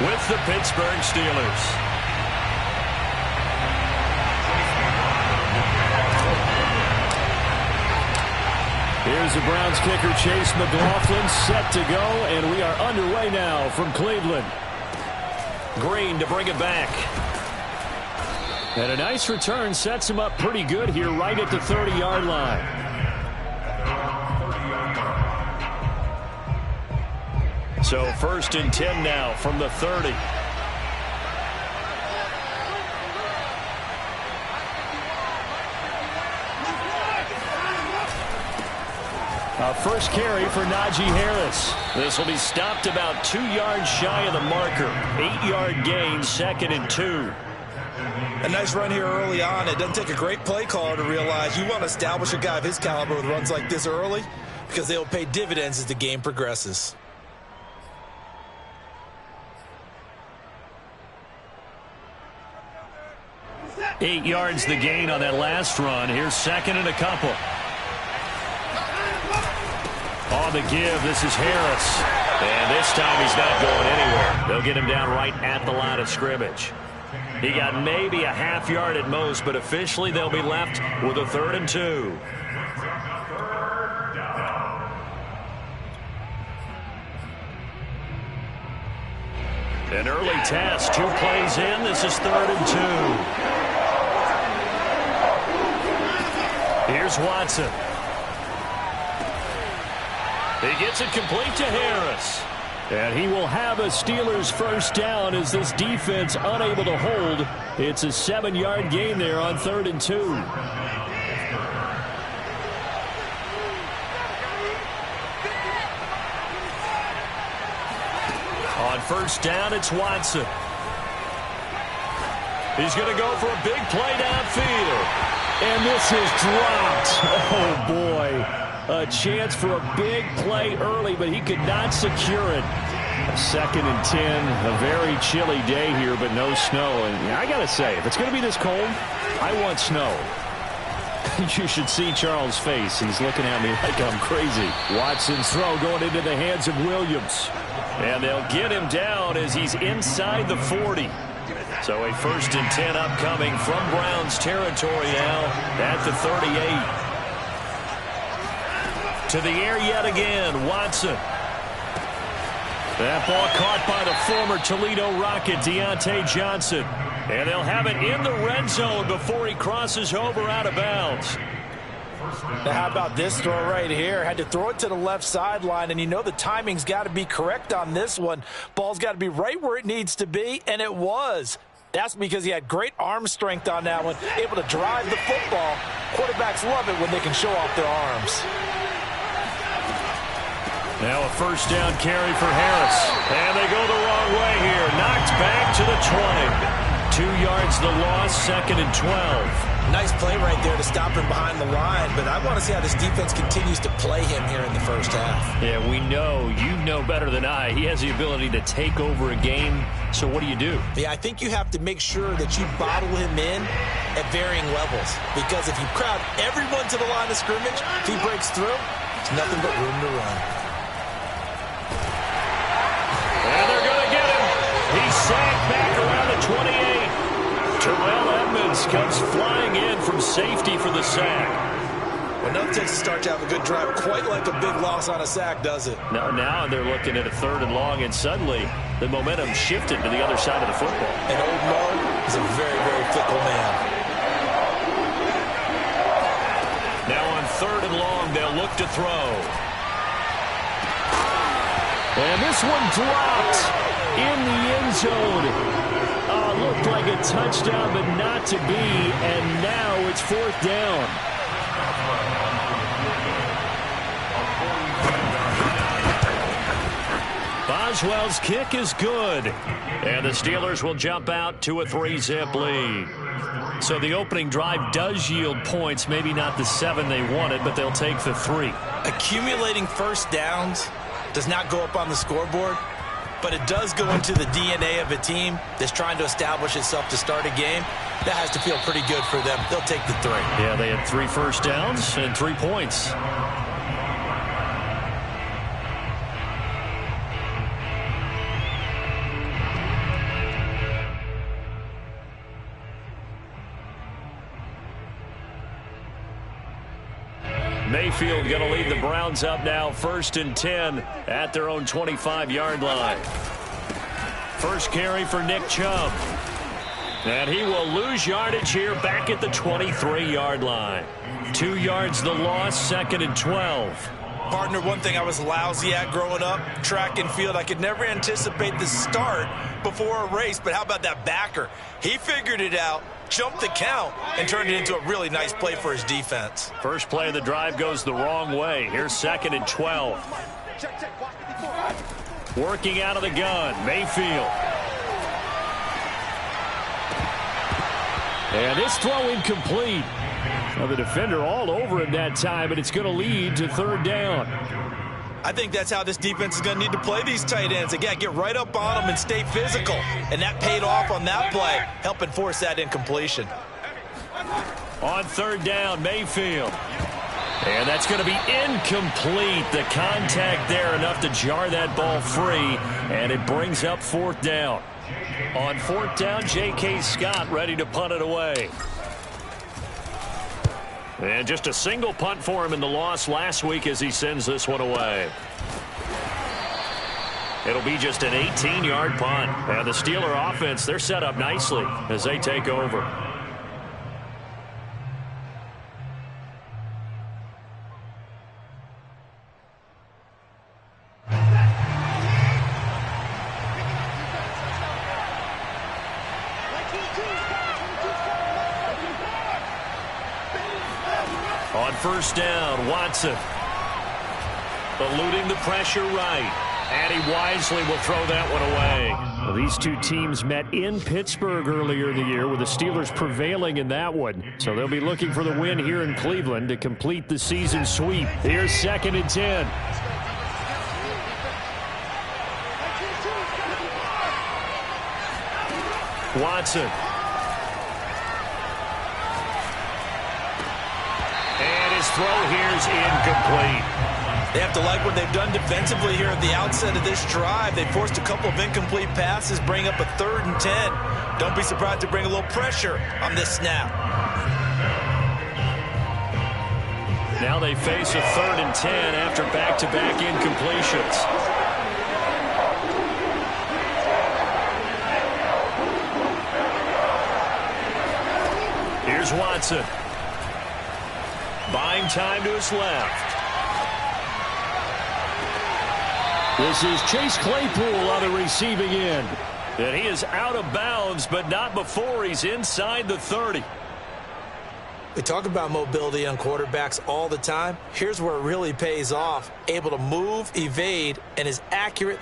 with the Pittsburgh Steelers. Here's the Browns kicker, Chase McLaughlin, set to go, and we are underway now from Cleveland. Green to bring it back. And a nice return sets him up pretty good here right at the 30-yard line. So 1st and 10 now from the 30. First carry for Najee Harris. This will be stopped about 2 yards shy of the marker. 8-yard gain, 2nd and 2. A nice run here early on. It doesn't take a great play caller to realize you want to establish a guy of his caliber with runs like this early because they will pay dividends as the game progresses. Eight yards the gain on that last run. Here's 2nd and a couple. On the give, this is Harris. And this time he's not going anywhere. They'll get him down right at the line of scrimmage. He got maybe a half yard at most, but officially they'll be left with a 3rd and 2. An early test, 2 plays in. This is 3rd and 2. Here's Watson. He gets it complete to Harris. And he will have a Steelers first down as this defense unable to hold. It's a 7-yard gain there on 3rd and 2. On first down, it's Watson. He's going to go for a big play downfield. And this is dropped. Oh, boy. A chance for a big play early, but he could not secure it. 2nd and 10, a very chilly day here, but no snow. And I got to say, if it's going to be this cold, I want snow. You should see Charles' face. He's looking at me like I'm crazy. Watson's throw going into the hands of Williams. And they'll get him down as he's inside the 40. So a 1st and 10 upcoming from Browns territory now at the 38. To the air yet again, Watson. That ball caught by the former Toledo Rocket, Deontay Johnson. And they'll have it in the red zone before he crosses over out of bounds. Now how about this throw right here? Had to throw it to the left sideline, and you know the timing's got to be correct on this one. Ball's got to be right where it needs to be, and it was. That's because he had great arm strength on that one, able to drive the football. Quarterbacks love it when they can show off their arms. Now a first down carry for Harris. And they go the wrong way here. Knocked back to the 20. 2 yards the loss, 2nd and 12. Nice play right there to stop him behind the line, but I want to see how this defense continues to play him here in the first half. Yeah, we know, you know better than I, he has the ability to take over a game. So what do you do? Yeah, I think you have to make sure that you bottle him in at varying levels, because if you crowd everyone to the line of scrimmage, if he breaks through, it's nothing but room to run. And they're going to get him. He's sacked back around the 28. Terrell Edmunds comes flying in from safety for the sack. Well, nothing takes a start to have a good drive quite like a big loss on a sack, does it? Now they're looking at a 3rd and long, and suddenly the momentum shifted to the other side of the football. And old Mo is a very, very fickle man. Now on 3rd and long, they'll look to throw. And this one dropped in the end zone. Looked like a touchdown, but not to be. And now it's 4th down. Boswell's kick is good. And the Steelers will jump out to a 3-zip lead. So the opening drive does yield points. Maybe not the 7 they wanted, but they'll take the 3. Accumulating first downs does not go up on the scoreboard, but it does go into the DNA of a team that's trying to establish itself to start a game. That has to feel pretty good for them. They'll take the 3. Yeah, they had 3 first downs and 3 points. Mayfield going to lead the Browns up now 1st and 10 at their own 25-yard line. First carry for Nick Chubb. And he will lose yardage here back at the 23-yard line. 2 yards the loss, 2nd and 12. Partner, one thing I was lousy at growing up, track and field, I could never anticipate the start before a race, but how about that backer? He figured it out, jumped the count, and turned it into a really nice play for his defense. First play of the drive goes the wrong way. Here's 2nd and 12. Working out of the gun, Mayfield. And this throw incomplete. Well, the defender all over him that time, but it's going to lead to 3rd down. I think that's how this defense is going to need to play these tight ends. Again, get right up on them and stay physical. And that paid off on that play, helping force that incompletion. On 3rd down, Mayfield. And that's going to be incomplete. The contact there enough to jar that ball free, and it brings up 4th down. On 4th down, J.K. Scott ready to punt it away. And just a single punt for him in the loss last week as he sends this one away. It'll be just an 18-yard punt. And the Steeler offense, they're set up nicely as they take over. On 1st down, Watson. Eluding the pressure right. And he wisely will throw that one away. Well, these two teams met in Pittsburgh earlier in the year with the Steelers prevailing in that one. So they'll be looking for the win here in Cleveland to complete the season sweep. Here's 2nd and 10. Watson. Throw here's incomplete. They have to like what they've done defensively here at the outset of this drive. They forced a couple of incomplete passes, bring up a 3rd and 10. Don't be surprised to bring a little pressure on this snap. Now they face a 3rd and 10 after back-to-back incompletions. Here's Watson. Buying time to his left. This is Chase Claypool on the receiving end. And he is out of bounds, but not before he's inside the 30. We talk about mobility on quarterbacks all the time. Here's where it really pays off. Able to move, evade, and is accurate.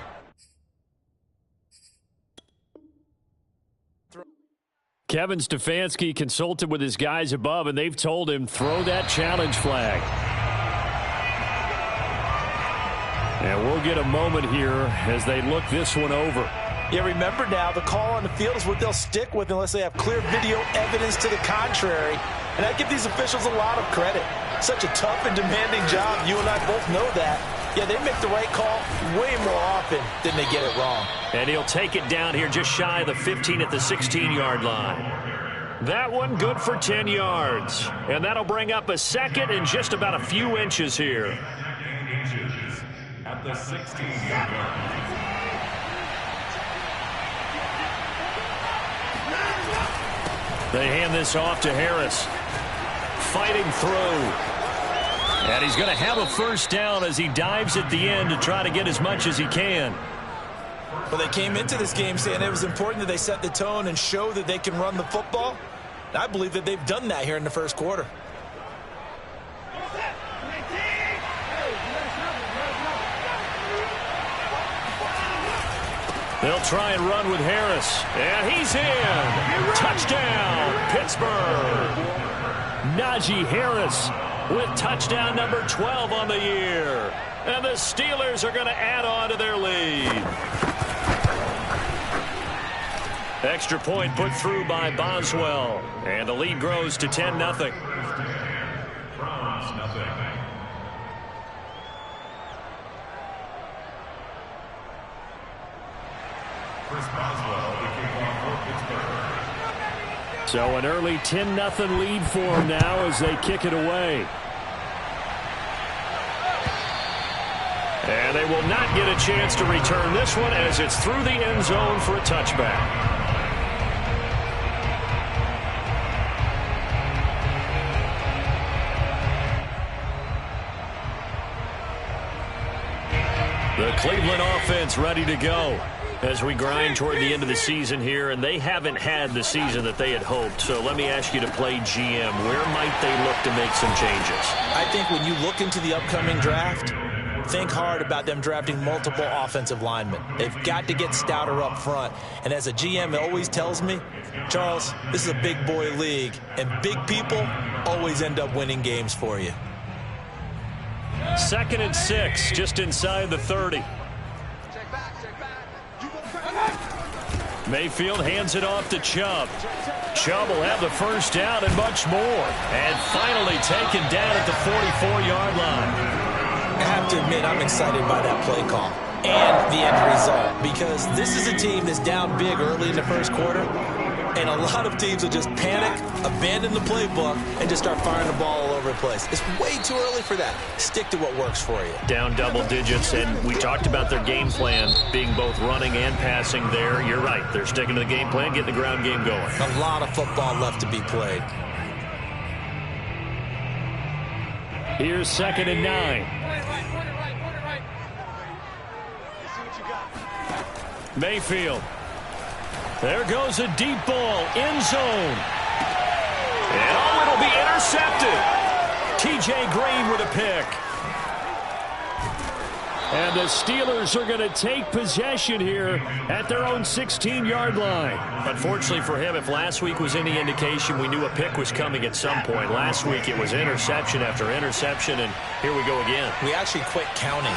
Kevin Stefanski consulted with his guys above, and they've told him, throw that challenge flag. And we'll get a moment here as they look this one over. Yeah, remember now, the call on the field is what they'll stick with unless they have clear video evidence to the contrary. And I give these officials a lot of credit. Such a tough and demanding job. You and I both know that. Yeah, they make the right call way more often than they get it wrong. And he'll take it down here just shy of the 15 at the 16-yard line. That one good for 10 yards. And that'll bring up a 2nd and just about a few inches here. At the 16-yard line. They hand this off to Harris. Fighting through. And he's going to have a 1st down as he dives at the end to try to get as much as he can. Well, they came into this game saying it was important that they set the tone and show that they can run the football. And I believe that they've done that here in the 1st quarter. They'll try and run with Harris. And he's in. Touchdown, Pittsburgh. Najee Harris with touchdown number 12 on the year. And the Steelers are going to add on to their lead. Extra point put through by Boswell. And the lead grows to 10-0. So an early 10-0 lead for them now as they kick it away. And they will not get a chance to return this one as it's through the end zone for a touchback. The Cleveland offense ready to go as we grind toward the end of the season here, and they haven't had the season that they had hoped. So let me ask you to play GM. Where might they look to make some changes? I think when you look into the upcoming draft, think hard about them drafting multiple offensive linemen. They've got to get stouter up front. And as a GM, it always tells me, Charles, this is a big boy league, and big people always end up winning games for you. 2nd and 6, just inside the 30. Mayfield hands it off to Chubb. Chubb will have the first down and much more. And finally taken down at the 44-yard line. I have to admit, I'm excited by that play call and the end result, because this is a team that's down big early in the first quarter, and a lot of teams will just panic, abandon the playbook, and just start firing the ball all over the place. It's way too early for that. Stick to what works for you. Down double digits, and we talked about their game plan being both running and passing there. You're right. They're sticking to the game plan, getting the ground game going. A lot of football left to be played. Here's 2nd and 9. Mayfield. There goes a deep ball, end zone. And oh, it'll be intercepted. T.J. Green with a pick. And the Steelers are going to take possession here at their own 16-yard line. Unfortunately for him, if last week was any indication, we knew a pick was coming at some point. Last week it was interception after interception, and here we go again. We actually quit counting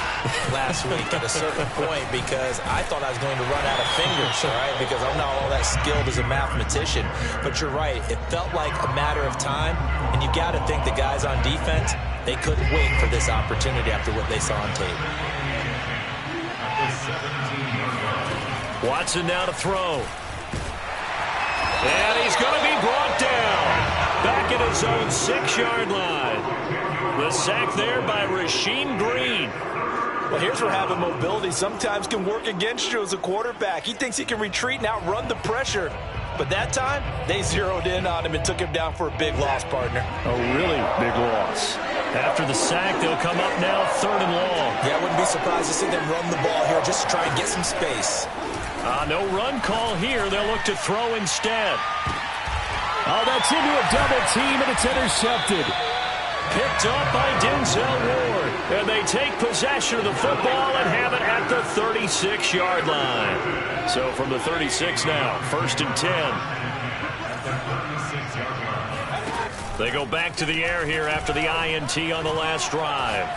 last week at a certain point because I thought I was going to run out of fingers, all right, because I'm not all that skilled as a mathematician. But you're right. It felt like a matter of time, and you got to think the guys on defense, they couldn't wait for this opportunity after what they saw on tape. Watson now to throw. And he's going to be brought down. Back at his own 6-yard line. The sack there by Rasheem Green. Well, here's where having mobility sometimes can work against you as a quarterback. He thinks he can retreat and outrun the pressure. But that time, they zeroed in on him and took him down for a big loss, partner. A really big loss. After the sack, they'll come up now 3rd and long. Yeah, I wouldn't be surprised to see them run the ball here just to try and get some space. No run call here. They'll look to throw instead. Oh, that's into a double team, and it's intercepted. Picked up by Denzel Ward. And they take possession of the football and have it at the 36-yard line. So from the 36 now, 1st and 10. They go back to the air here after the INT on the last drive.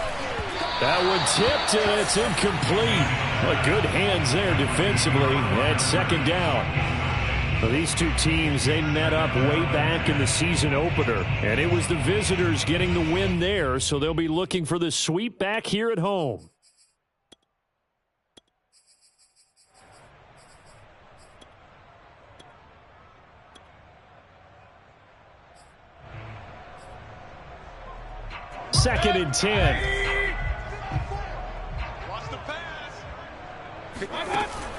That one tipped, and it's incomplete. Well, good hands there defensively at 2nd down. Well, these two teams, they met up way back in the season opener, and it was the visitors getting the win there, so they'll be looking for the sweep back here at home. Second and 10.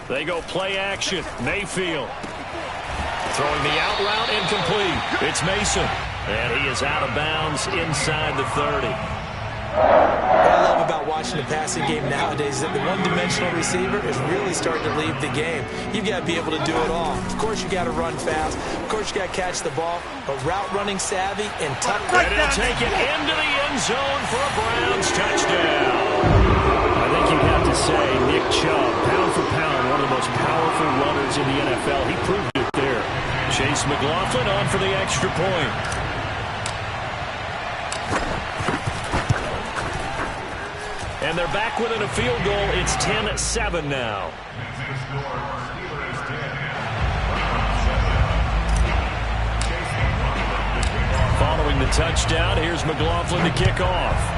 They go play action. Mayfield. Throwing the out route, incomplete. It's Mason. And he is out of bounds inside the 30. What I love about watching the passing game nowadays is that the one-dimensional receiver is really starting to leave the game. You've got to be able to do it all. Of course, you got to run fast. Of course, you got to catch the ball. But route running savvy and tuck. And he'll take it into the end zone for a Browns touchdown. I think you'd have to say Nick Chubb, pound for pound, one of the most powerful runners in the NFL. He proved it there. Chase McLaughlin on for the extra point. And they're back within a field goal. It's 10-7 now. Following the touchdown, here's McLaughlin to kick off.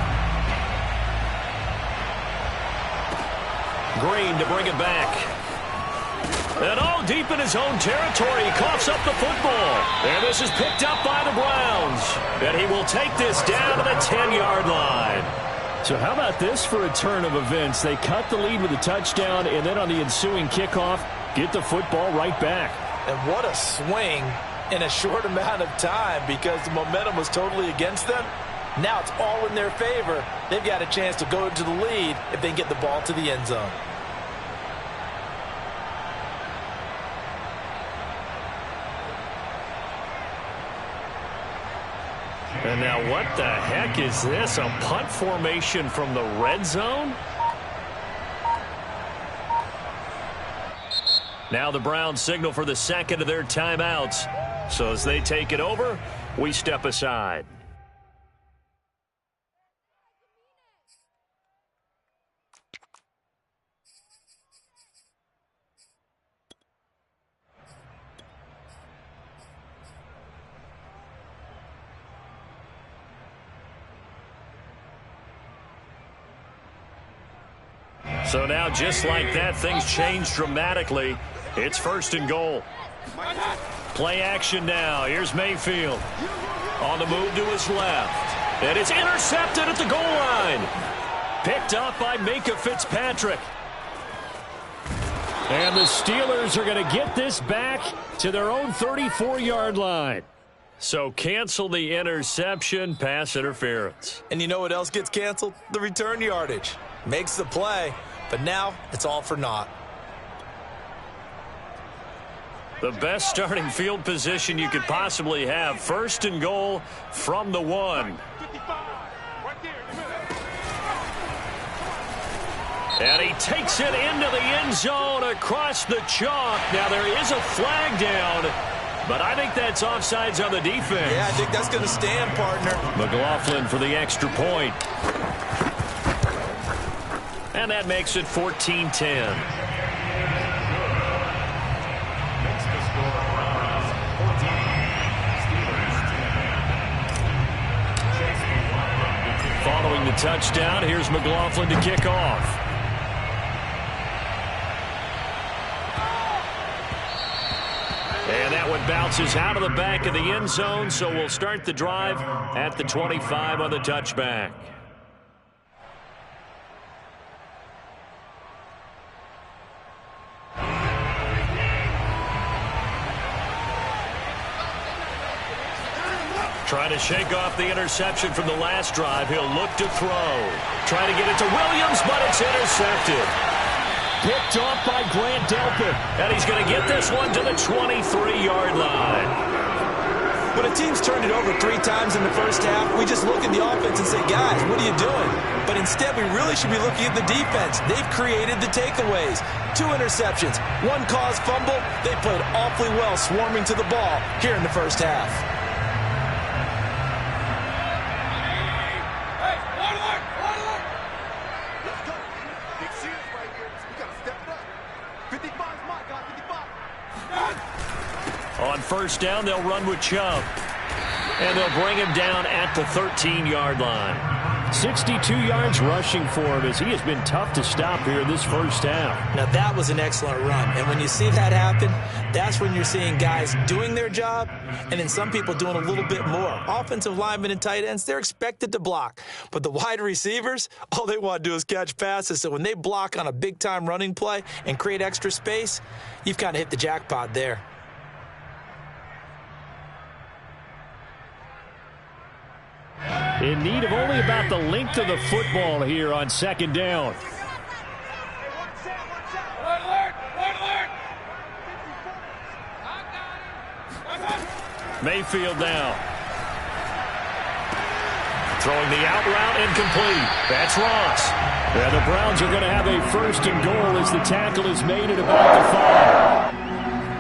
Green to bring it back. And all deep in his own territory, he coughs up the football. And this is picked up by the Browns. And he will take this down to the 10-yard line. So how about this for a turn of events? They cut the lead with a touchdown, and then on the ensuing kickoff, get the football right back. And what a swing in a short amount of time, because the momentum was totally against them. Now it's all in their favor. They've got a chance to go into the lead if they can get the ball to the end zone. And now what the heck is this? A punt formation from the red zone? Now the Browns signal for the second of their timeouts. So as they take it over, we step aside. So now, just like that, things change dramatically. It's 1st and goal. Play action now. Here's Mayfield. On the move to his left. And it's intercepted at the goal line. Picked up by Minkah Fitzpatrick. And the Steelers are going to get this back to their own 34-yard line. So cancel the interception, pass interference. And you know what else gets canceled? The return yardage. Makes the play, but now it's all for naught. The best starting field position you could possibly have. 1st and goal from the 1. And he takes it into the end zone across the chalk. Now there is a flag down, but I think that's offsides on the defense. Yeah, I think that's going to stand, partner. McLaughlin for the extra point. And that makes it 14-10. Following the touchdown, here's McLaughlin to kick off. And that one bounces out of the back of the end zone, so we'll start the drive at the 25 on the touchback. Trying to shake off the interception from the last drive. He'll look to throw. Trying to get it to Williams, but it's intercepted. Picked off by Grant Delpit. And he's going to get this one to the 23-yard line. When a team's turned it over 3 times in the first half, we just look at the offense and say, guys, what are you doing? But instead, we really should be looking at the defense. They've created the takeaways. 2 interceptions, 1 caused fumble. They played awfully well swarming to the ball here in the first half. On 1st down, they'll run with Chubb. And they'll bring him down at the 13-yard line. 62 yards rushing for him as he has been tough to stop here in this first half. Now, that was an excellent run. And when you see that happen, that's when you're seeing guys doing their job and then some people doing a little bit more. Offensive linemen and tight ends, they're expected to block. But the wide receivers, all they want to do is catch passes. So when they block on a big-time running play and create extra space, you've kind of hit the jackpot there. In need of only about the length of the football here on 2nd down. Mayfield now. Throwing the out route incomplete. That's Ross. And the Browns are going to have a 1st and goal as the tackle is made at about the 5.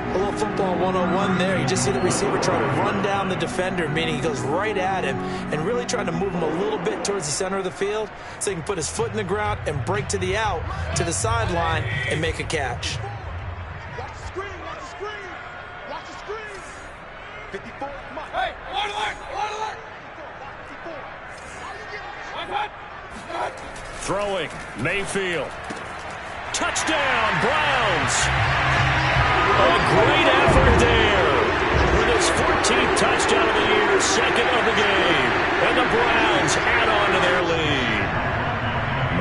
A little football 101 there. You just see the receiver try to run down the defender, meaning he goes right at him and really trying to move him a little bit towards the center of the field so he can put his foot in the ground and break to the out, to the sideline, and make a catch. Watch the screen, watch the screen. Watch the screen. 54, come on. Hey, alert, alert. 54. Throwing, Mayfield. Touchdown, Browns! A great effort there. With his 14th touchdown of the year, 2nd of the game. And the Browns add on to their lead.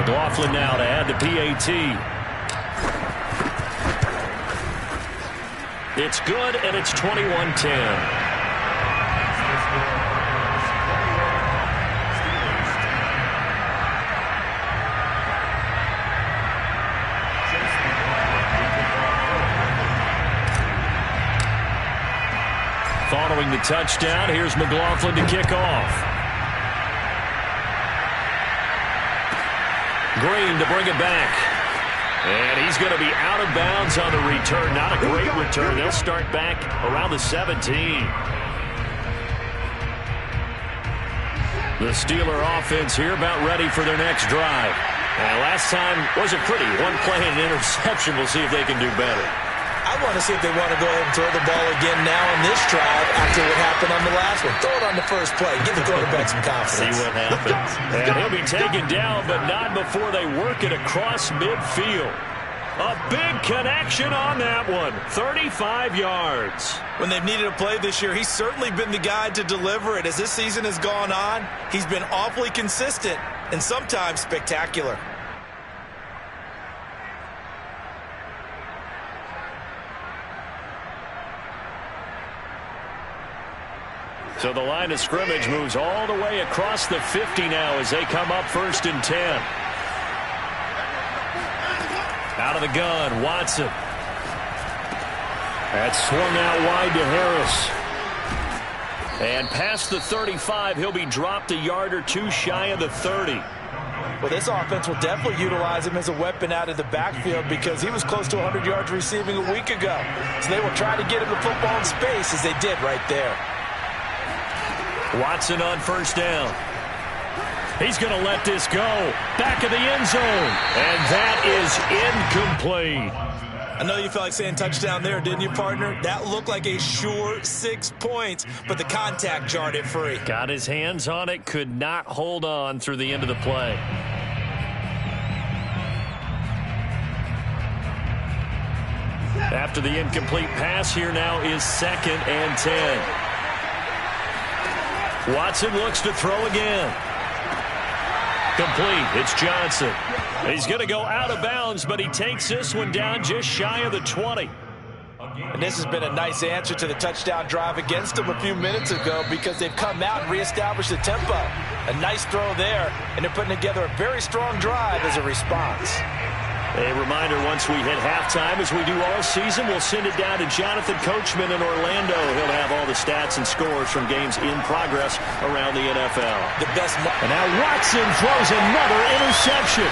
McLaughlin now to add the PAT. It's good, and it's 21-10. Following the touchdown, here's McLaughlin to kick off. Green to bring it back. And he's going to be out of bounds on the return. Not a great return. They'll start back around the 17. The Steeler offense here about ready for their next drive. And last time wasn't pretty. One play and an interception. We'll see if they can do better. I want to see if they want to go ahead and throw the ball again now on this drive after what happened on the last one. Throw it on the first play. Give the quarterback some confidence. See what happens. And he'll be taken down, but not before they work it across midfield. A big connection on that one. 35 yards. When they've needed a play this year, he's certainly been the guy to deliver it. As this season has gone on, he's been awfully consistent and sometimes spectacular. So the line of scrimmage moves all the way across the 50 now as they come up 1st and 10. Out of the gun, Watson. That's swung out wide to Harris. And past the 35, he'll be dropped a yard or two shy of the 30. Well, this offense will definitely utilize him as a weapon out of the backfield because he was close to 100 yards receiving a week ago. So they will try to get him the football in space as they did right there. Watson on 1st down. He's going to let this go. Back of the end zone. And that is incomplete. I know you felt like saying touchdown there, didn't you, partner? That looked like a sure 6 points, but the contact jarred it free. Got his hands on it, could not hold on through the end of the play. After the incomplete pass, here now is 2nd and 10. Watson looks to throw again. Complete. It's Johnson. He's going to go out of bounds, but he takes this one down just shy of the 20. And this has been a nice answer to the touchdown drive against them a few minutes ago because they've come out and reestablished the tempo. A nice throw there, and they're putting together a very strong drive as a response. A reminder, once we hit halftime, as we do all season, we'll send it down to Jonathan Coachman in Orlando. He'll have all the stats and scores from games in progress around the NFL. And now Watson throws another interception.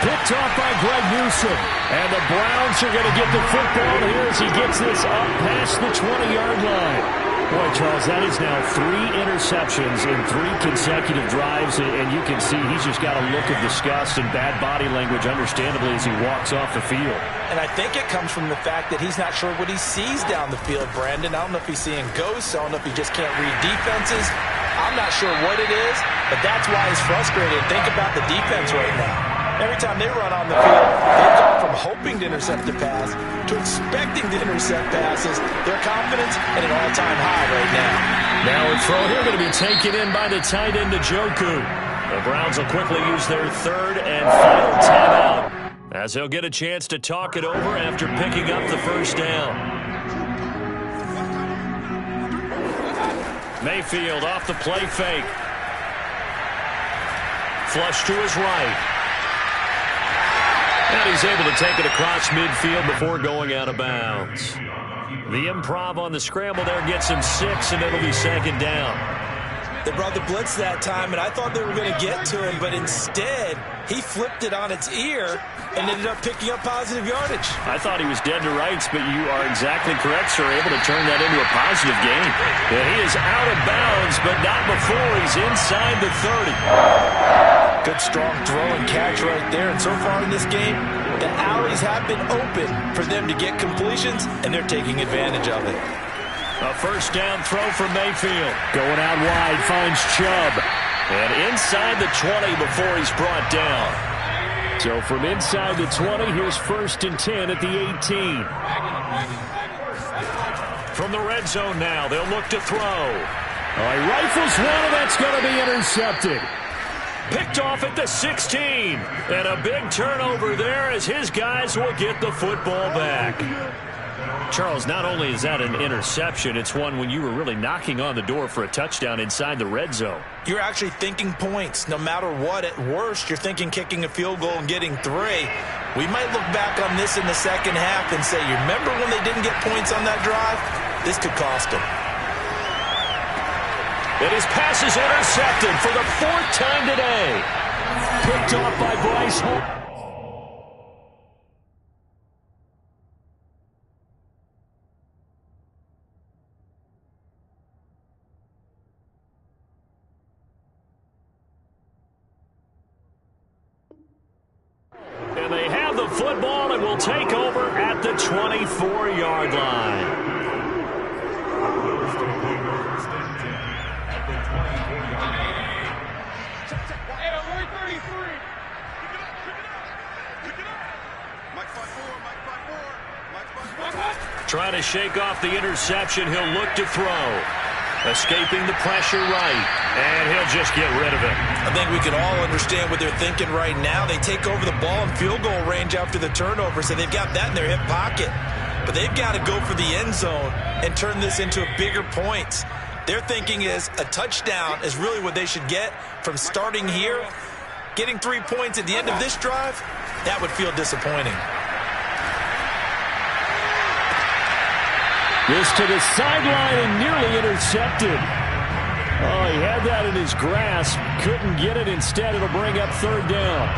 Picked off by Greg Newsome. And the Browns are going to get the football here as he gets this up past the 20-yard line. Boy, Charles, that is now 3 interceptions in 3 consecutive drives, and you can see he's just got a look of disgust and bad body language, understandably, as he walks off the field. And I think it comes from the fact that he's not sure what he sees down the field, Brandon. I don't know if he's seeing ghosts. I don't know if he just can't read defenses. I'm not sure what it is, but that's why he's frustrated. Think about the defense right now. Every time they run on the field, they've gone from hoping to intercept the pass to expecting to intercept passes. Their confidence at an all-time high right now. Now a throw here going to be taken in by the tight end, Njoku. The Browns will quickly use their 3rd and final timeout as they'll get a chance to talk it over after picking up the 1st down. Mayfield off the play fake. Flush to his right. And he's able to take it across midfield before going out of bounds. The improv on the scramble there gets him 6, and it'll be 2nd down. They brought the blitz that time, and I thought they were going to get to him, but instead, he flipped it on its ear and ended up picking up positive yardage. I thought he was dead to rights, but you are exactly correct, sir. Able to turn that into a positive gain. And he is out of bounds, but not before he's inside the 30. Good, strong throw and catch right there. And so far in this game, the alleys have been open for them to get completions, and they're taking advantage of it. A 1st down throw for Mayfield. Going out wide, finds Chubb. And inside the 20 before he's brought down. So from inside the 20, here's 1st and 10 at the 18. From the red zone now, they'll look to throw. He rifles one, and that's going to be intercepted. Picked off at the 16. And a big turnover there as his guys will get the football back. Charles, not only is that an interception, it's one when you were really knocking on the door for a touchdown inside the red zone. You're actually thinking points. No matter what, at worst, you're thinking kicking a field goal and getting 3. We might look back on this in the second half and say, you remember when they didn't get points on that drive? This could cost them. And his pass is intercepted for the 4th time today. Picked off by Bryce Hall. And they have the football and will take over at the 24-yard line. Trying to shake off the interception. He'll look to throw. Escaping the pressure right. And he'll just get rid of it. I think we can all understand what they're thinking right now. They take over the ball in field goal range after the turnover, so they've got that in their hip pocket. But they've got to go for the end zone and turn this into a bigger points. Their thinking is a touchdown is really what they should get from starting here. Getting 3 points at the end of this drive, that would feel disappointing. This to the sideline and nearly intercepted. Oh, he had that in his grasp. Couldn't get it. Instead, it'll bring up 3rd down.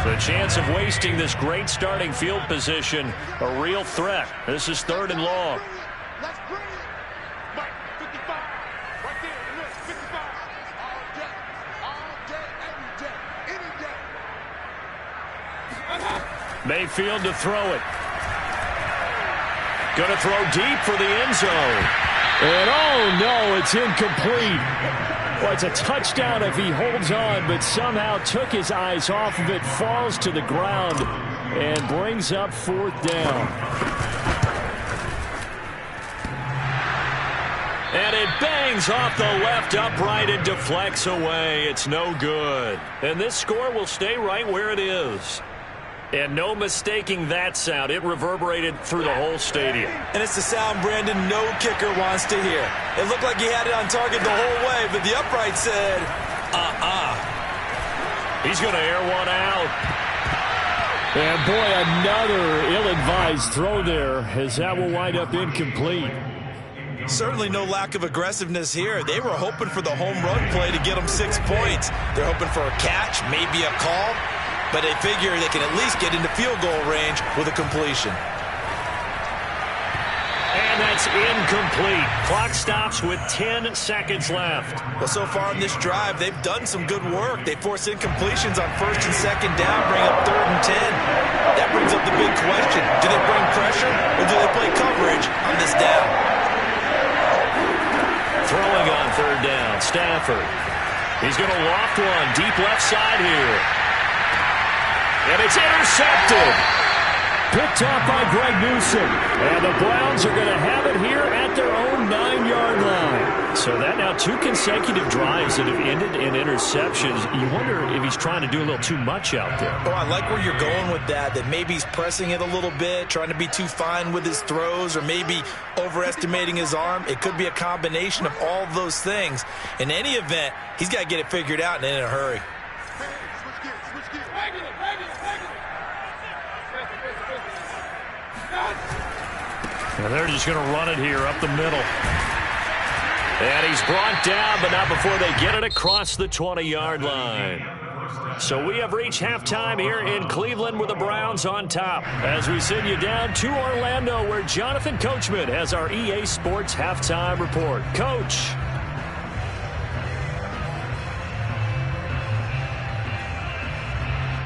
The chance of wasting this great starting field position, a real threat. This is 3rd and long. Let's bring it. Mike, 55. Right there. Look, 55. All day, every day, any day. Mayfield to throw it. Going to throw deep for the end zone. And oh no, it's incomplete. Well, it's a touchdown if he holds on, but somehow took his eyes off of it, falls to the ground, and brings up 4th down. And it bangs off the left upright and deflects away. It's no good. And this score will stay right where it is. And no mistaking that sound. It reverberated through the whole stadium. And it's the sound Brandon no kicker wants to hear. It looked like he had it on target the whole way, but the upright said, He's going to air one out. And boy, another ill-advised throw there, as that will wind up incomplete. Certainly no lack of aggressiveness here. They were hoping for the home run play to get them 6 points. They're hoping for a catch, maybe a call. But they figure they can at least get into field goal range with a completion. And that's incomplete. Clock stops with 10 seconds left. Well, so far in this drive, they've done some good work. They force incompletions on 1st and 2nd down, bring up 3rd and 10. That brings up the big question. Do they bring pressure or do they play coverage on this down? Throwing on 3rd down, Stafford. He's going to loft one deep left side here. And it's intercepted. Picked off by Greg Newsome. And the Browns are going to have it here at their own 9-yard line. So that now 2 consecutive drives that have ended in interceptions. You wonder if he's trying to do a little too much out there. Oh, I like where you're going with that maybe he's pressing it a little bit, trying to be too fine with his throws, or maybe overestimating his arm. It could be a combination of all of those things. In any event, he's got to get it figured out and in a hurry. And they're just going to run it here up the middle. And he's brought down, but not before they get it across the 20-yard line. So we have reached halftime here in Cleveland with the Browns on top. As we send you down to Orlando, where Jonathan Coachman has our EA Sports halftime report. Coach.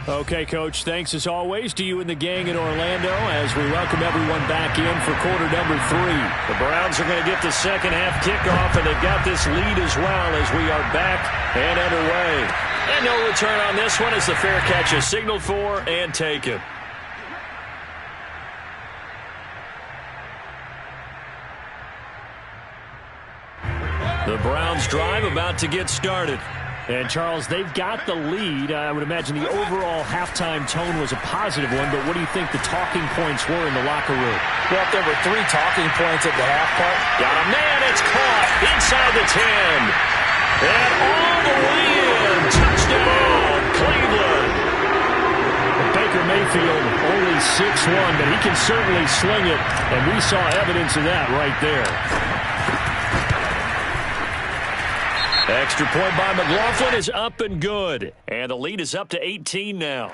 Okay, Coach, thanks as always to you and the gang in Orlando as we welcome everyone back in for quarter number 3. The Browns are going to get the second half kickoff, and they've got this lead as well as we are back and underway. And no return on this one as the fair catch is signaled for and taken. The Browns drive about to get started. And, Charles, they've got the lead. I would imagine the overall halftime tone was a positive one, but what do you think the talking points were in the locker room? Well, if there were 3 talking points at the half part. Got a man, it's caught inside the 10. And all the way in. Touchdown, Cleveland. Baker Mayfield only 6'1", but he can certainly sling it, and we saw evidence of that right there. Extra point by McLaughlin is up and good. And the lead is up to 18 now.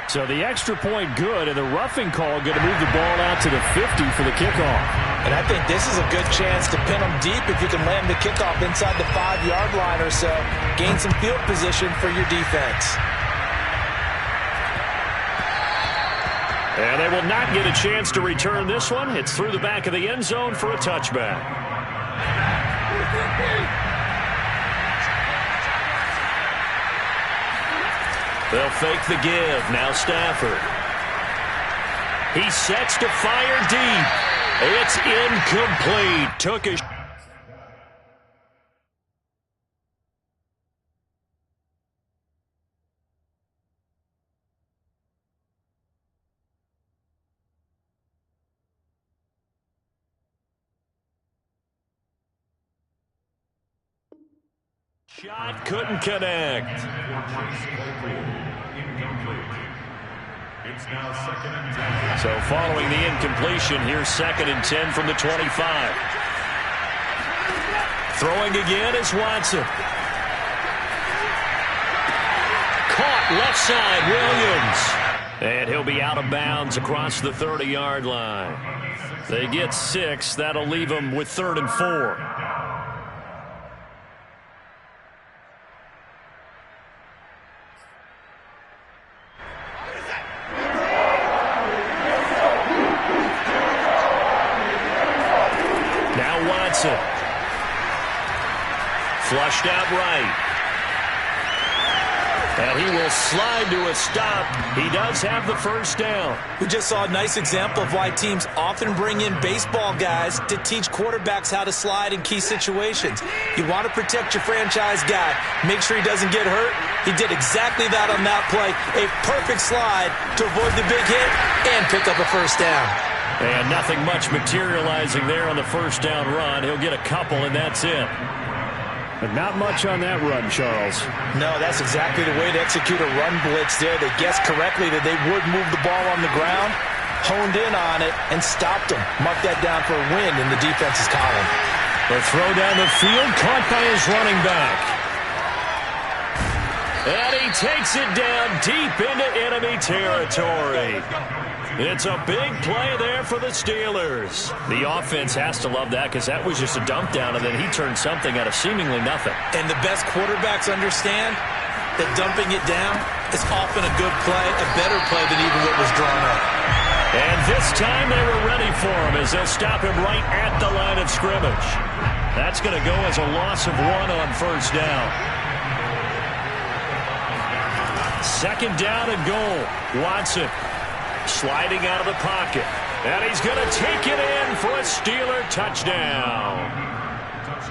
So the extra point good, and the roughing call going to move the ball out to the 50 for the kickoff. And I think this is a good chance to pin them deep if you can land the kickoff inside the 5-yard line or so. Gain some field position for your defense. And they will not get a chance to return this one. It's through the back of the end zone for a touchback. They'll fake the give. Now Stafford. He sets to fire deep. It's incomplete. Took a shot, couldn't connect. It's now 2nd and 10. So following the incompletion, here's 2nd and 10 from the 25. Throwing again is Watson. Caught left side, Williams. And he'll be out of bounds across the 30-yard line. They get 6. That'll leave them with 3rd and 4. Flushed out right. And he will slide to a stop. He does have the first down. We just saw a nice example of why teams often bring in baseball guys to teach quarterbacks how to slide in key situations. You want to protect your franchise guy. Make sure he doesn't get hurt. He did exactly that on that play. A perfect slide to avoid the big hit and pick up a first down. And nothing much materializing there on the first down run. He'll get a couple, and that's it. But not much on that run, Charles. No, that's exactly the way to execute a run blitz there. They guessed correctly that they would move the ball on the ground, honed in on it, and stopped them. Mark that down for a win in the defense's column. The throw down the field, caught by his running back. And he takes it down deep into enemy territory. It's a big play there for the Steelers. The offense has to love that because that was just a dump down, and then he turned something out of seemingly nothing. And the best quarterbacks understand that dumping it down is often a good play, a better play than even what was drawn up. And this time they were ready for him as they'll stop him right at the line of scrimmage. That's going to go as a loss of 1 on first down. 2nd down and goal. Watson sliding out of the pocket. And he's going to take it in for a Steeler touchdown.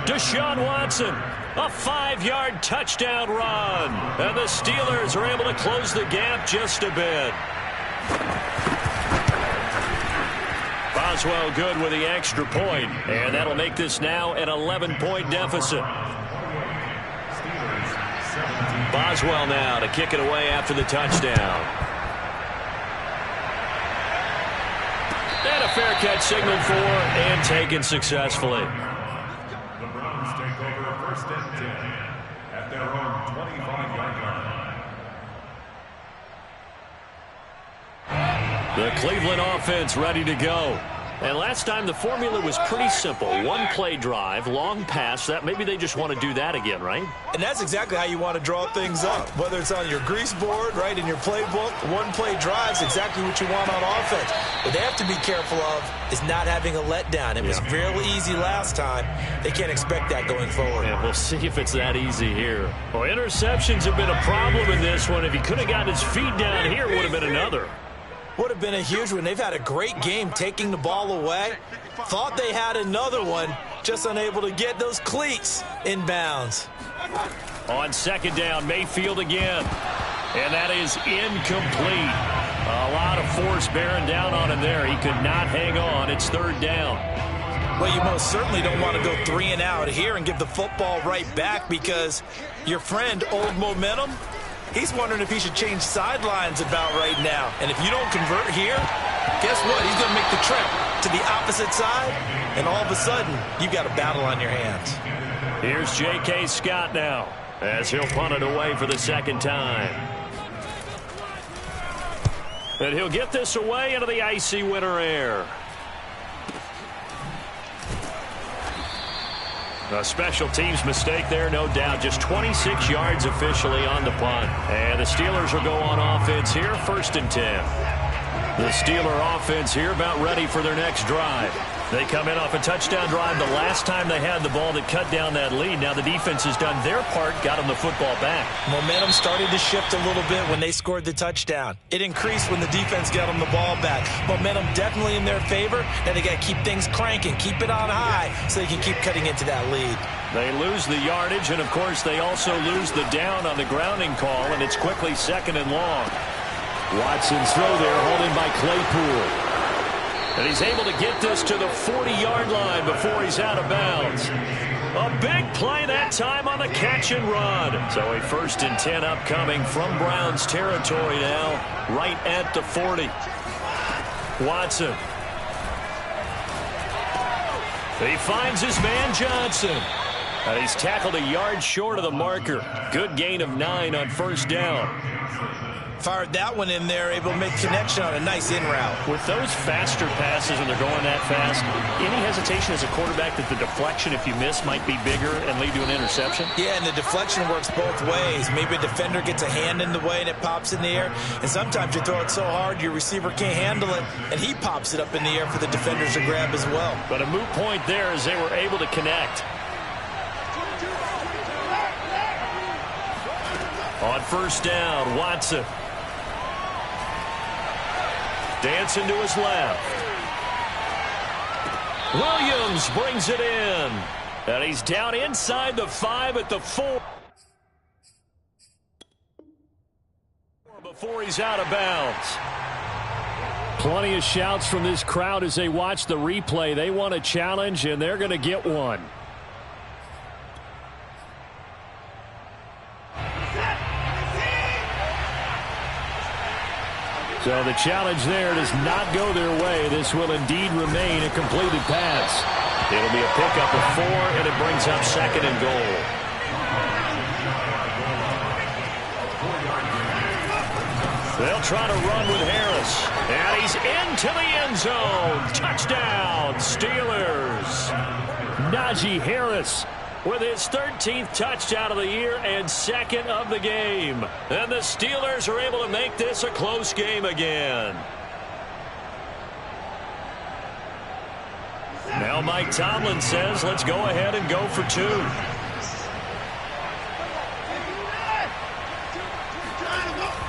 Deshaun Watson, a 5-yard touchdown run. And the Steelers are able to close the gap just a bit. Boswell good with the extra point. And that'll make this now an 11-point deficit. Boswell now to kick it away after the touchdown. And a fair catch signaled for and taken successfully. The Browns take over 1st and 10 at their own 25-yard line. The Cleveland offense ready to go. And last time the formula was pretty simple. 1 play drive, long pass. That maybe they just want to do that again, right? And that's exactly how you want to draw things up. Whether it's on your grease board, right, in your playbook, 1 play drive is exactly what you want on offense. What they have to be careful of is not having a letdown. It was real easy last time. They can't expect that going forward. Yeah, we'll see if it's that easy here. Well, interceptions have been a problem in this one. If he could have gotten his feet down here, it would have been another. Would have been a huge one. They've had a great game taking the ball away. Thought they had another one, just unable to get those cleats in bounds. On second down, Mayfield again. And that is incomplete. A lot of force bearing down on him there. He could not hang on. It's third down. Well, you most certainly don't want to go 3 and out here and give the football right back, because your friend, Old Momentum, he's wondering if he should change sidelines about right now. And if you don't convert here, guess what? He's going to make the trip to the opposite side, and all of a sudden, you've got a battle on your hands. Here's J.K. Scott now, as he'll punt it away for the second time. And he'll get this away into the icy winter air. A special teams mistake there, no doubt. Just 26 yards officially on the punt. And the Steelers will go on offense here, 1st and 10. The Steeler offense here about ready for their next drive. They come in off a touchdown drive the last time they had the ball that cut down that lead. Now the defense has done their part, got them the football back. Momentum started to shift a little bit when they scored the touchdown. It increased when the defense got them the ball back. Momentum definitely in their favor. Now they got to keep things cranking, keep it on high so they can keep cutting into that lead. They lose the yardage, and of course they also lose the down on the grounding call, and it's quickly 2nd and long. Watson's throw there, holding by Claypool. And he's able to get this to the 40-yard line before he's out of bounds. A big play that time on the catch and run. So a 1st and 10 upcoming from Browns territory now, right at the 40. Watson. He finds his man Johnson. And he's tackled a yard short of the marker. Good gain of 9 on 1st down. Fired that one in there, able to make connection on a nice in route. With those faster passes when they're going that fast, any hesitation as a quarterback that the deflection, if you miss, might be bigger and lead to an interception? Yeah, and the deflection works both ways. Maybe a defender gets a hand in the way and it pops in the air, and sometimes you throw it so hard your receiver can't handle it, and he pops it up in the air for the defenders to grab as well. But a moot point there as they were able to connect. On 1st down, Watson. Dancing to his left. Williams brings it in. And he's down inside the 5 at the 4. Before he's out of bounds. Plenty of shouts from this crowd as they watch the replay. They want a challenge, and they're going to get one. So the challenge there does not go their way. This will indeed remain a completed pass. It'll be a pickup of 4, and it brings up 2nd and goal. They'll try to run with Harris. And he's into the end zone. Touchdown, Steelers. Najee Harris with his 13th touchdown of the year and 2nd of the game. And the Steelers are able to make this a close game again. Now Mike Tomlin says, let's go ahead and go for 2.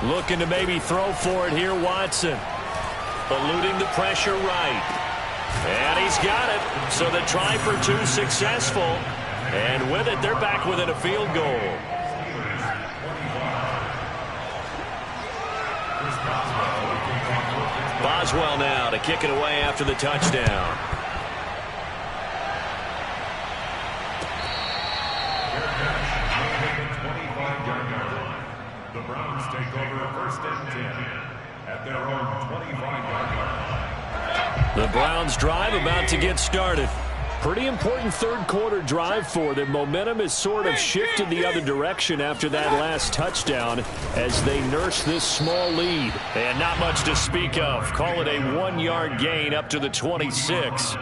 Looking to maybe throw for it here, Watson. Eluding the pressure right. And he's got it. So the try for 2 successful. And with it, they're back within a field goal. Boswell now to kick it away after the touchdown. The Browns take over 1st and 10 at their own 25-yard line. The Browns drive about to get started. Pretty important 3rd quarter drive for them. Momentum has sort of shifted the other direction after that last touchdown as they nurse this small lead. And not much to speak of. Call it a 1-yard gain up to the 26.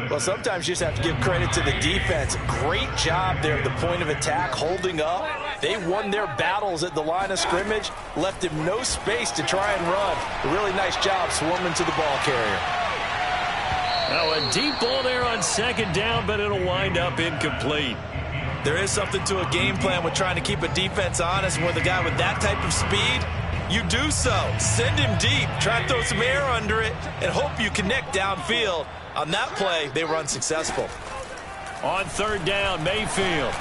Well, sometimes you just have to give credit to the defense. Great job there at the point of attack, holding up. They won their battles at the line of scrimmage, left him no space to try and run. A really nice job swarming to the ball carrier. Now a deep ball there on 2nd down, but it'll wind up incomplete. There is something to a game plan with trying to keep a defense honest. With a guy with that type of speed, you do so. Send him deep, try and throw some air under it, and hope you connect downfield. On that play, they were unsuccessful. On third down, Mayfield.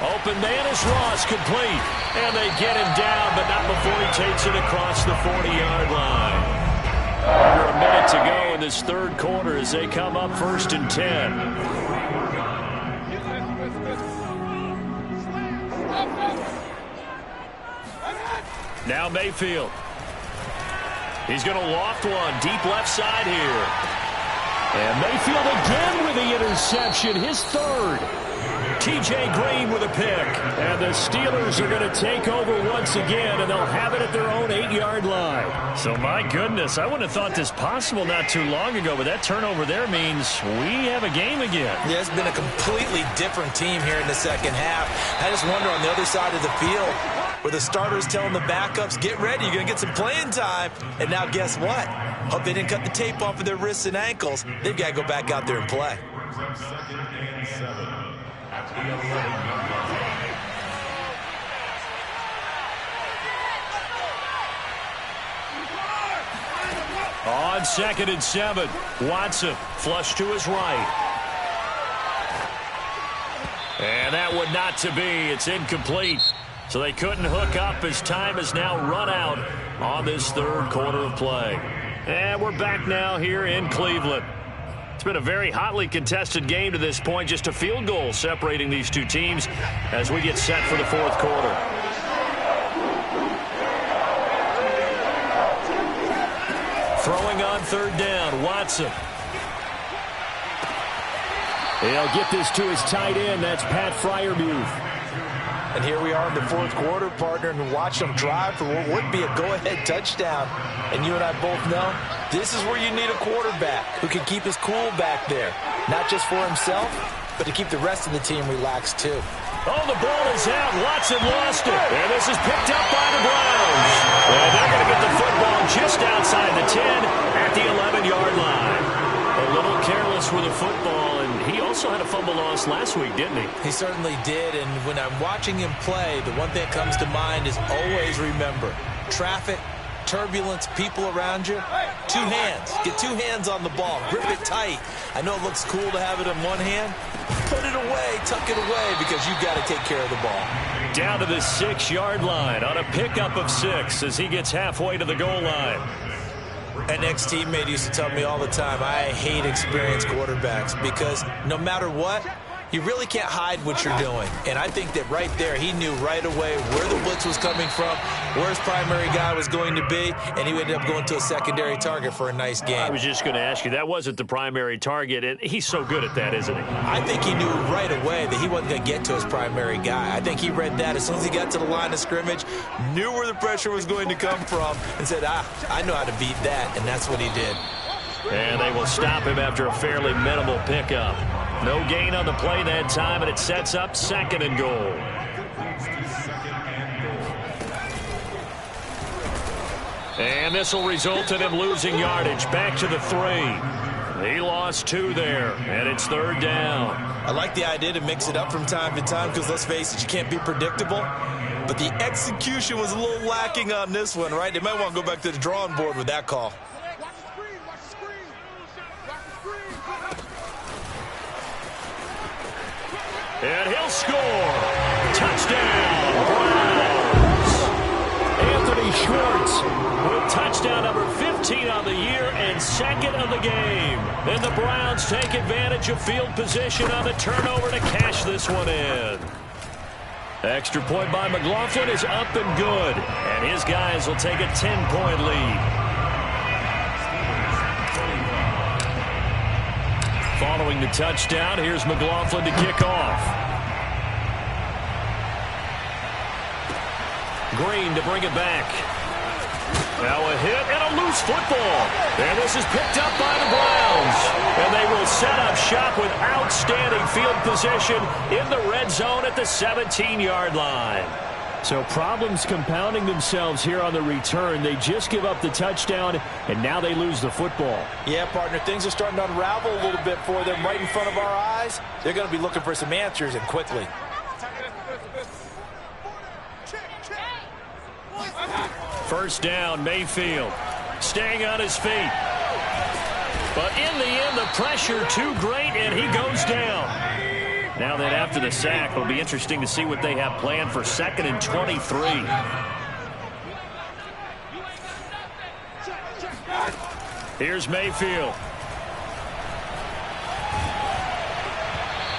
Open man is Ross, complete. And they get him down, but not before he takes it across the 40-yard line. Under a minute to go in this third quarter as they come up 1st and 10. Now Mayfield. He's going to loft one deep left side here. And Mayfield again with the interception, his third. T.J. Green with a pick. And the Steelers are going to take over once again, and they'll have it at their own 8-yard line. So, my goodness, I wouldn't have thought this possible not too long ago, but that turnover there means we have a game again. Yeah, it's been a completely different team here in the second half. I just wonder on the other side of the field, where the starters telling the backups, get ready, you're going to get some playing time. And now guess what? Hope they didn't cut the tape off of their wrists and ankles. They've got to go back out there and play. Second and 7 at the 11-yard line. On 2nd and 7, Watson flush to his right. And that one not to be. It's incomplete. So they couldn't hook up as time has now run out on this third quarter of play. And we're back now here in Cleveland. It's been a very hotly contested game to this point. Just a field goal separating these two teams as we get set for the fourth quarter. Throwing on third down, Watson. He'll get this to his tight end. That's Pat Freiermuth. And here we are in the fourth quarter, partner, and watch them drive for what would be a go-ahead touchdown. And you and I both know this is where you need a quarterback who can keep his cool back there. Not just for himself, but to keep the rest of the team relaxed, too. Oh, the ball is out. Watson lost it. And this is picked up by the Browns. And they're going to get the football just outside the 10 at the 11-yard line. A little careless with the football, and he also had a fumble loss last week, didn't he? He certainly did, and when I'm watching him play, the one thing that comes to mind is always remember, traffic, turbulence, people around you, two hands. Get two hands on the ball. Grip it tight. I know it looks cool to have it in one hand. Put it away, tuck it away, because you've got to take care of the ball. Down to the 6-yard line on a pickup of 6 as he gets halfway to the goal line. An ex-teammate used to tell me all the time, I hate experienced quarterbacks because no matter what, you really can't hide what you're doing. And I think that right there, he knew right away where the blitz was coming from, where his primary guy was going to be, and he ended up going to a secondary target for a nice game. I was just going to ask you, that wasn't the primary target, and he's so good at that, isn't he? I think he knew right away that he wasn't going to get to his primary guy. I think he read that as soon as he got to the line of scrimmage, knew where the pressure was going to come from, and said, I know how to beat that, and that's what he did. And they will stop him after a fairly minimal pickup. No gain on the play that time, and it sets up 2nd and goal. And this will result in him losing yardage. Back to the 3. He lost 2 there, and it's 3rd down. I like the idea to mix it up from time to time because, let's face it, you can't be predictable. But the execution was a little lacking on this one, right? They might want to go back to the drawing board with that call. And he'll score. Touchdown, Browns. Anthony Schwartz with touchdown number 15 on the year and 2nd of the game. And the Browns take advantage of field position on the turnover to cash this one in. Extra point by McLaughlin is up and good. And his guys will take a 10-point lead. Following the touchdown, here's McLaughlin to kick off. Green to bring it back. Now a hit and a loose football. And this is picked up by the Browns. And they will set up shop with outstanding field position in the red zone at the 17-yard line. So problems compounding themselves here on the return. They just give up the touchdown, and now they lose the football. Yeah, partner, things are starting to unravel a little bit for them right in front of our eyes. They're going to be looking for some answers, and quickly. First down, Mayfield. Staying on his feet. But in the end, the pressure too great, and he goes down. Now then, after the sack, it'll be interesting to see what they have planned for 2nd and 23. Here's Mayfield.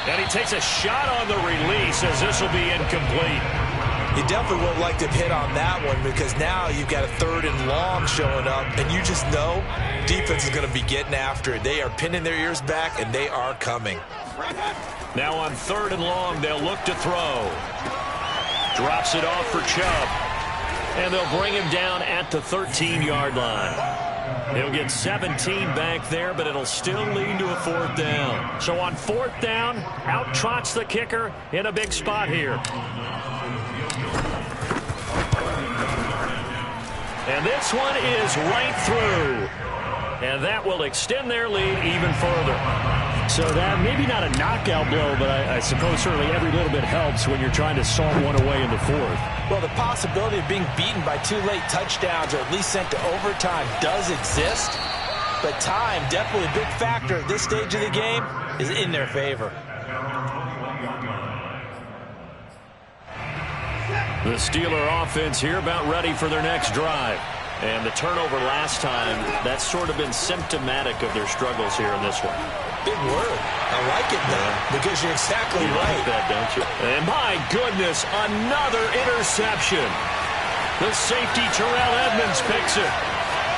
And he takes a shot on the release as this will be incomplete. You definitely won't like to hit on that one because now you've got a 3rd and long showing up, and you just know defense is going to be getting after it. They are pinning their ears back, and they are coming. Now on 3rd and long, they'll look to throw. Drops it off for Chubb. And they'll bring him down at the 13-yard line. He'll get 17 back there, but it'll still lead to a 4th down. So on 4th down, out trots the kicker in a big spot here. And this one is right through. And that will extend their lead even further. So that maybe not a knockout blow, but I suppose certainly every little bit helps when you're trying to salt one away in the 4th. Well, the possibility of being beaten by 2 late touchdowns or at least sent to overtime does exist. But time, definitely a big factor at this stage of the game, is in their favor. The Steeler offense here about ready for their next drive. And the turnover last time, that's sort of been symptomatic of their struggles here in this one. Big word. I like it, though, because you're exactly right. You like that, don't you? And my goodness, another interception. The safety, Terrell Edmonds, picks it.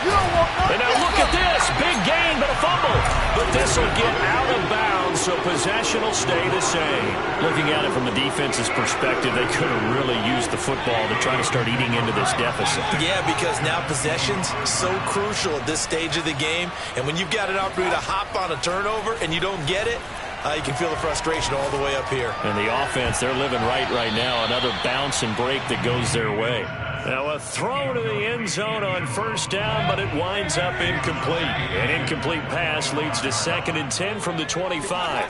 And now look at this. Big gain, but a fumble. But this will get out of bounds, so possession will stay the same. Looking at it from the defense's perspective, they could have really used the football to try to start eating into this deficit. Yeah, because now possession's so crucial at this stage of the game. And when you've got an opportunity to hop on a turnover and you don't get it, you can feel the frustration all the way up here. And the offense, they're living right now. Another bounce and break that goes their way. Now a throw to the end zone on 1st down, but it winds up incomplete. An incomplete pass leads to 2nd and 10 from the 25.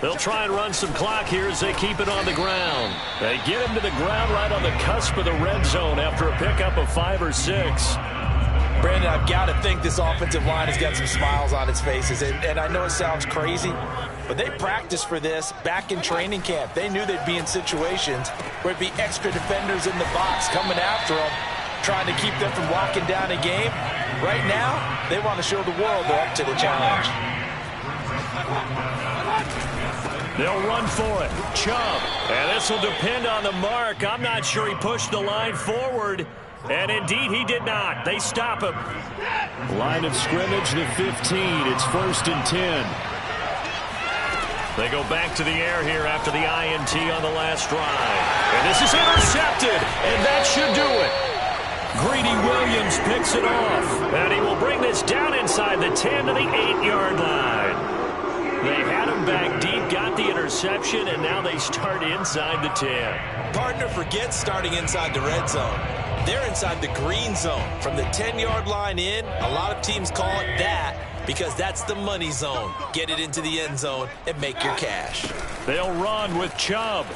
They'll try and run some clock here as they keep it on the ground. They get him to the ground right on the cusp of the red zone after a pickup of 5 or 6. Brandon, I've got to think this offensive line has got some smiles on its faces. And I know it sounds crazy, but they practiced for this back in training camp. They knew they'd be in situations where it'd be extra defenders in the box coming after them, trying to keep them from locking down a game. Right now, they want to show the world they're up to the challenge. They'll run for it. Chubb. And this will depend on the mark. I'm not sure he pushed the line forward. And indeed, he did not. They stop him. Line of scrimmage, the 15. It's 1st and 10. They go back to the air here after the INT on the last drive. And this is intercepted. And that should do it. Greedy Williams picks it off. And he will bring this down inside the 10 to the 8-yard line. They had him back deep, got the interception, and now they start inside the 10. Partner forgets starting inside the red zone. They're inside the green zone. From the 10-yard line in, a lot of teams call it that because that's the money zone. Get it into the end zone and make your cash. They'll run with Chubb.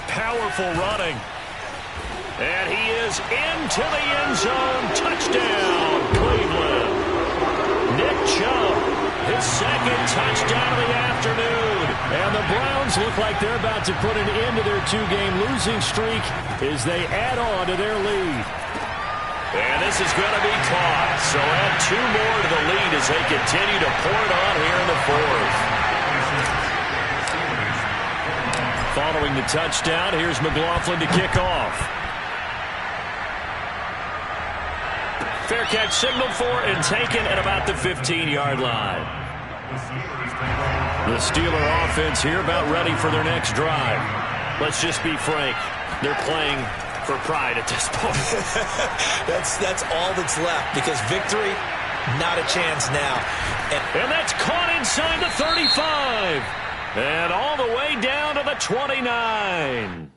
Powerful running. And he is into the end zone. Touchdown, Cleveland. Nick Chubb, his 2nd touchdown of the afternoon. And the Browns look like they're about to put an end to their 2-game losing streak as they add on to their lead. And this is going to be caught. So add 2 more to the lead as they continue to pour it on here in the 4th. Following the touchdown, here's McLaughlin to kick off. Fair catch signaled for and taken at about the 15-yard line. The Steeler offense here about ready for their next drive. Let's just be frank. They're playing for pride at this point. That's all that's left because victory, not a chance now. And that's caught inside the 35. And all the way down to the 29.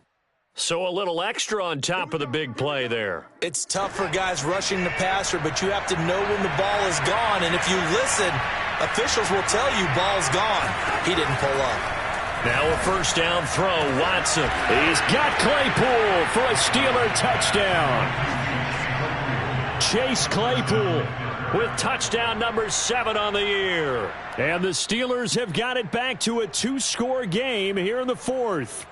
So a little extra on top of the big play there. It's tough for guys rushing the passer, but you have to know when the ball is gone. And if you listen, officials will tell you ball's gone. He didn't pull up. Now a 1st down throw. Watson. He's got Claypool for a Steeler touchdown. Chase Claypool. with touchdown number 7 on the year. And the Steelers have got it back to a 2-score game here in the 4th.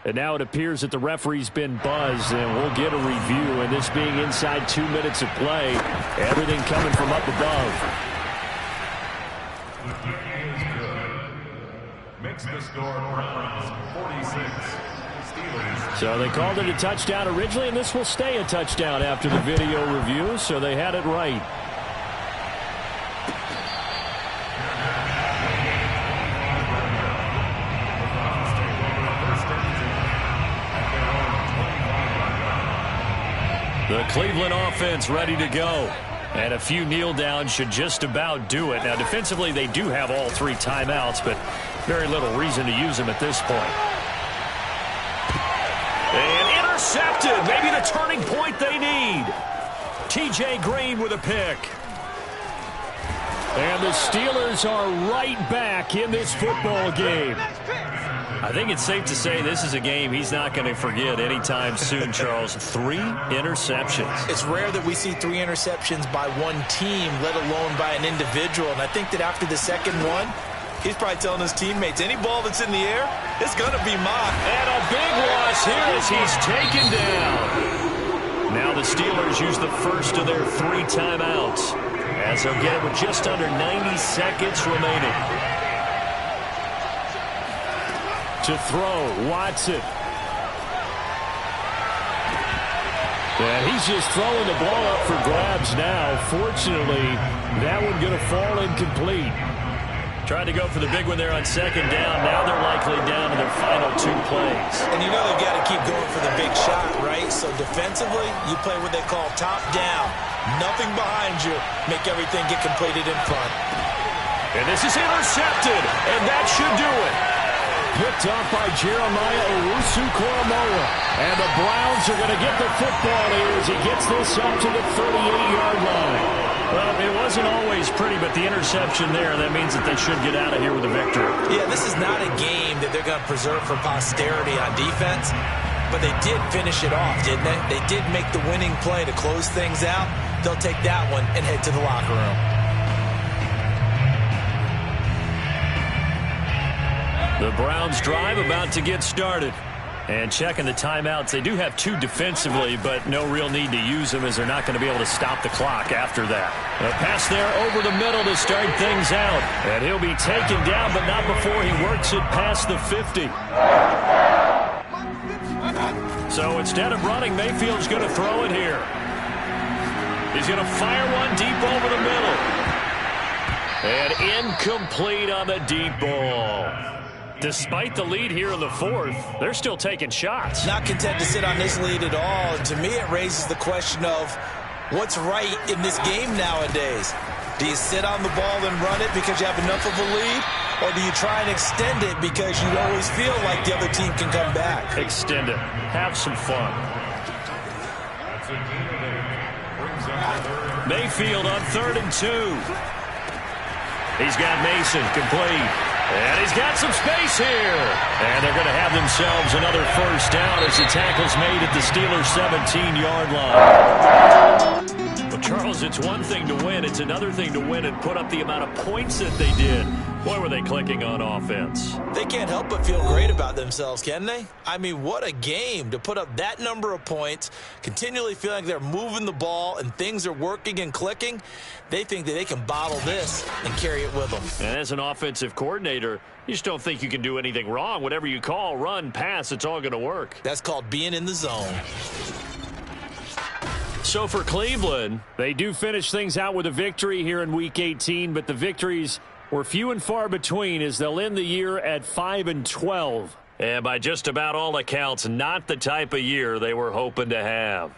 And now it appears that the referee's been buzzed, and we'll get a review. And this being inside 2 minutes of play, everything coming from up above. The kick is good. Makes the score Browns 46. Steelers. So they called it a touchdown originally, and this will stay a touchdown after the video review, so they had it right. The Cleveland offense ready to go. And a few kneel downs should just about do it. Now, defensively, they do have all 3 timeouts, but very little reason to use them at this point. And intercepted. Maybe the turning point they need. T.J. Green with a pick. And the Steelers are right back in this football game. I think it's safe to say this is a game he's not going to forget anytime soon, Charles. 3 interceptions. It's rare that we see 3 interceptions by one team, let alone by an individual. And I think that after the second one, he's probably telling his teammates, any ball that's in the air, it's going to be mine. And a big loss here as he's taken down. Now the Steelers use the first of their 3 timeouts, as they'll get it with just under 90 seconds remaining. To throw, Watson. And he's just throwing the ball up for grabs now. Fortunately, that one going to fall incomplete. Tried to go for the big one there on second down. Now they're likely down to their final 2 plays. And you know they've got to keep going for the big shot, right? So defensively, you play what they call top down. Nothing behind you. Make everything get completed in front. And this is intercepted, and that should do it. Picked off by Jeremiah Owusu-Koramoah. And the Browns are going to get the football here as he gets this up to the 38-yard line. Well, it wasn't always pretty, but the interception there, that means that they should get out of here with a victory. Yeah, this is not a game that they're going to preserve for posterity on defense, but they did finish it off, didn't they? They did make the winning play to close things out. They'll take that one and head to the locker room. The Browns drive about to get started. And checking the timeouts, they do have 2 defensively, but no real need to use them as they're not going to be able to stop the clock after that. A pass there over the middle to start things out. And he'll be taken down, but not before he works it past the 50. So instead of running, Mayfield's going to throw it here. He's going to fire one deep over the middle. And incomplete on the deep ball. Despite the lead here in the 4th, they're still taking shots. Not content to sit on this lead at all. And to me, it raises the question of what's right in this game nowadays. Do you sit on the ball and run it because you have enough of a lead? Or do you try and extend it because you always feel like the other team can come back? Extend it. Have some fun. Mayfield on 3rd and 2. He's got Mason complete. And he's got some space here. And they're going to have themselves another first down as the tackle's made at the Steelers' 17-yard line. Well, Charles, it's one thing to win. It's another thing to win and put up the amount of points that they did. Boy, were they clicking on offense. They can't help but feel great about themselves, can they? I mean, what a game to put up that number of points, continually feeling like they're moving the ball and things are working and clicking. They think that they can bottle this and carry it with them. And as an offensive coordinator, you just don't think you can do anything wrong. Whatever you call, run, pass, it's all going to work. That's called being in the zone. So for Cleveland, they do finish things out with a victory here in Week 18, but the victories were few and far between as they'll end the year at 5-12. And by just about all accounts, not the type of year they were hoping to have.